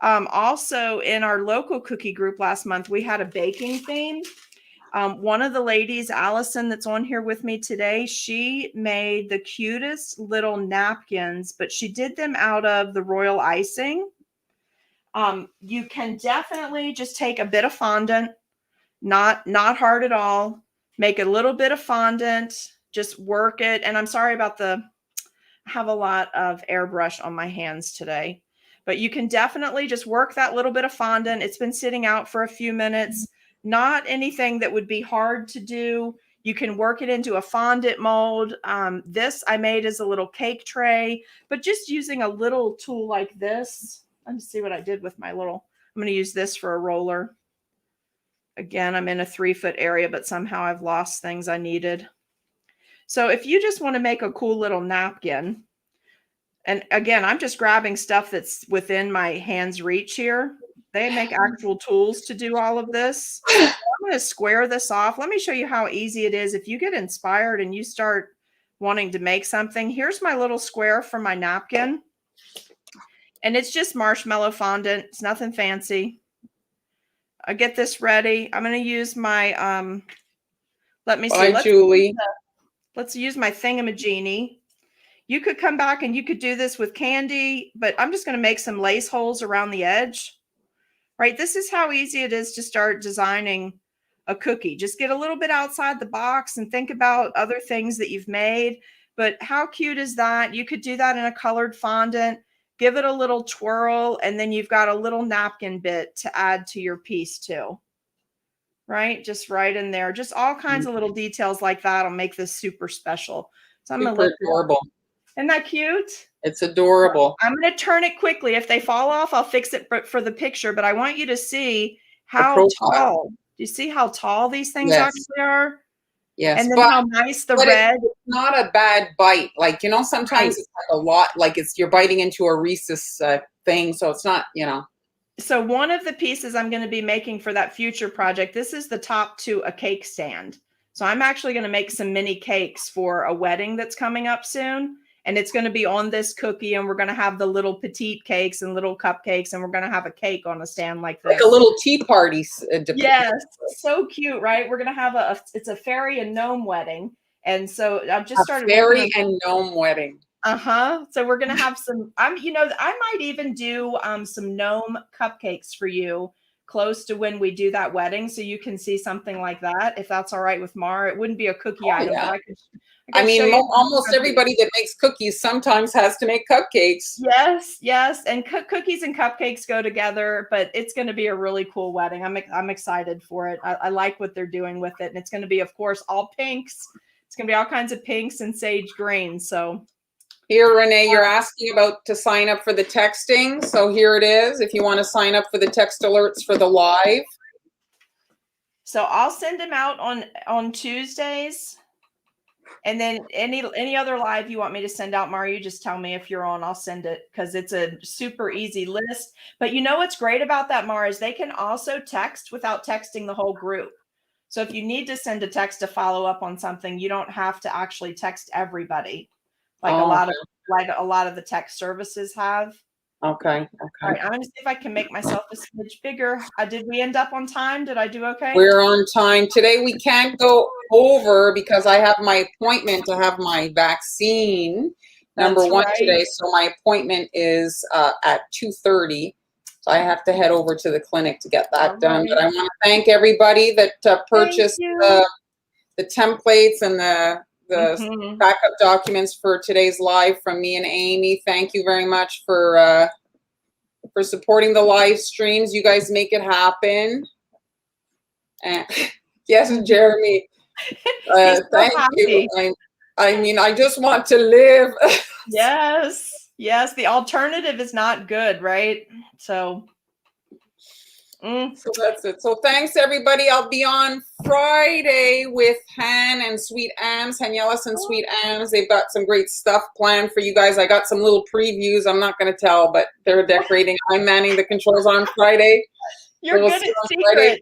Also in our local cookie group last month, we had a baking theme. One of the ladies, Allison, that's on here with me today, she made the cutest little napkins, but she did them out of the royal icing. You can definitely just take a bit of fondant, not hard at all. Make a little bit of fondant, just work it. And I'm sorry about I have a lot of airbrush on my hands today, but you can definitely just work that little bit of fondant. It's been sitting out for a few minutes. Not anything that would be hard to do. You can work it into a fondant mold. This I made as a little cake tray, but just using a little tool like this. Let me see what I did with my little, I'm going to use this for a roller. Again, I'm in a 3-foot area, but somehow I've lost things I needed. So if you just want to make a cool little napkin, and again, I'm just grabbing stuff that's within my hand's reach here. They make actual tools to do all of this. I'm going to square this off. Let me show you how easy it is. If you get inspired and you start wanting to make something, here's my little square for my napkin. And it's just marshmallow fondant. It's nothing fancy. I get this ready. I'm going to use my, let me see. Bye, Julie. Let's use my thingamajiggy. You could come back and you could do this with candy, but I'm just going to make some lace holes around the edge, right? This is how easy it is to start designing a cookie. Just get a little bit outside the box and think about other things that you've made. But how cute is that? You could do that in a colored fondant, give it a little twirl, and then you've got a little napkin bit to add to your piece too. Right? Just right in there. Just all kinds of little details like that will make this super special. So I'm super adorable. Isn't that cute? It's adorable. I'm going to turn it quickly. If they fall off, I'll fix it for the picture, but I want you to see how tall. Do you see how tall these things actually are? Yes. And then how nice the red. It's not a bad bite. Like, you know, sometimes it's like a lot, like you're biting into a Reese's thing. So it's not, you know. So one of the pieces I'm going to be making for that future project, this is the top to a cake stand. So I'm actually going to make some mini cakes for a wedding that's coming up soon. And it's going to be on this cookie, and we're going to have the little petite cakes and little cupcakes, and we're going to have a cake on a stand like this. Like a little tea party. Yes, so cute, right? We're going to have it's a fairy and gnome wedding. And so I've just started. Fairy and gnome wedding. So we're going to have some, I might even do some gnome cupcakes for you close to when we do that wedding. So you can see something like that. If that's all right with Mara, it wouldn't be a cookie item, but I could almost everybody that makes cookies sometimes has to make cupcakes. Yes. And cookies and cupcakes go together, but it's going to be a really cool wedding. I'm excited for it. I like what they're doing with it. And it's going to be, of course, all pinks. It's going to be all kinds of pinks and sage green. So here, Renee, you're asking about to sign up for the texting. So here it is. If you want to sign up for the text alerts for the live. So I'll send them out on Tuesdays. And then any other live you want me to send out, Mara, you just tell me if you're on, I'll send it, because it's a super easy list. But you know what's great about that, Mara, is they can also text without texting the whole group. So if you need to send a text to follow up on something, you don't have to actually text everybody, like a lot of the text services have. Okay. All right, I'm going to see if I can make myself a smidge bigger. Did we end up on time? Did I do okay? We're on time. Today we can't go over because I have my appointment to have my vaccine, number one today. So my appointment is at 2:30. So I have to head over to the clinic to get that done. But I want to thank everybody that purchased the templates and the backup documents for today's live from me and Amy. Thank you very much for supporting the live streams. You guys make it happen. And yes, Jeremy, thank you. I just want to live. Yes. The alternative is not good, right? So that's it. So thanks, everybody. I'll be on Friday with Han and Sweet Ams, Hanyellis and Sweet Ams. They've got some great stuff planned for you guys. I got some little previews. I'm not going to tell, but they're decorating. I'm manning the controls on Friday. You're good at secret.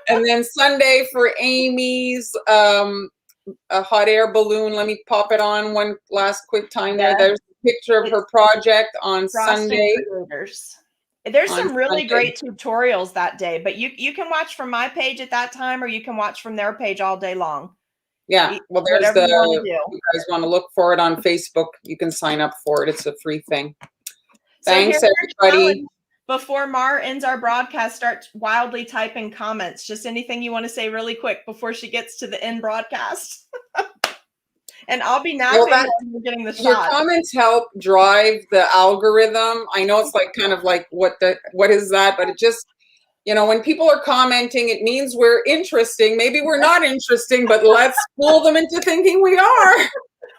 And then Sunday for Amy's a hot air balloon. Let me pop it on one last quick time there. There's a picture of her project on Sunday. Creators. There's some really great tutorials that day, but you can watch from my page at that time, or you can watch from their page all day long. Yeah, well, there's if you guys want to look for it on Facebook, you can sign up for it. It's a free thing. So thanks, everybody. Before Mar ends our broadcast, start wildly typing comments. Just anything you want to say really quick before she gets to the end broadcast. And I'll be napping while you're getting the shot. Your comments help drive the algorithm. I know it's like kind of like what is that? But it just, you know, when people are commenting, it means we're interesting. Maybe we're not interesting, but let's fool them into thinking we are.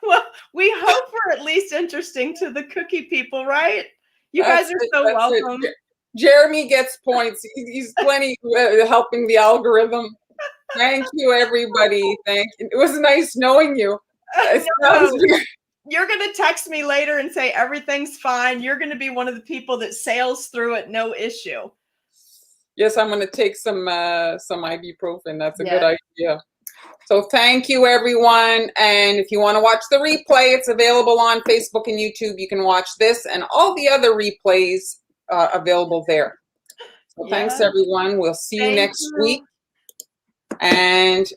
Well, we hope we're at least interesting to the cookie people, right? You guys are so welcome. Jeremy gets points. He's plenty helping the algorithm. Thank you, everybody. Thank you. It was nice knowing you. No, you're going to text me later and say everything's fine. You're going to be one of the people that sails through it, no issue. Yes, I'm going to take some ibuprofen. That's a good idea. So thank you, everyone. And if you want to watch the replay, it's available on Facebook and YouTube. You can watch this and all the other replays available there. So thanks, everyone. We'll see you next week. And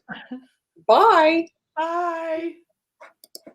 bye. Bye.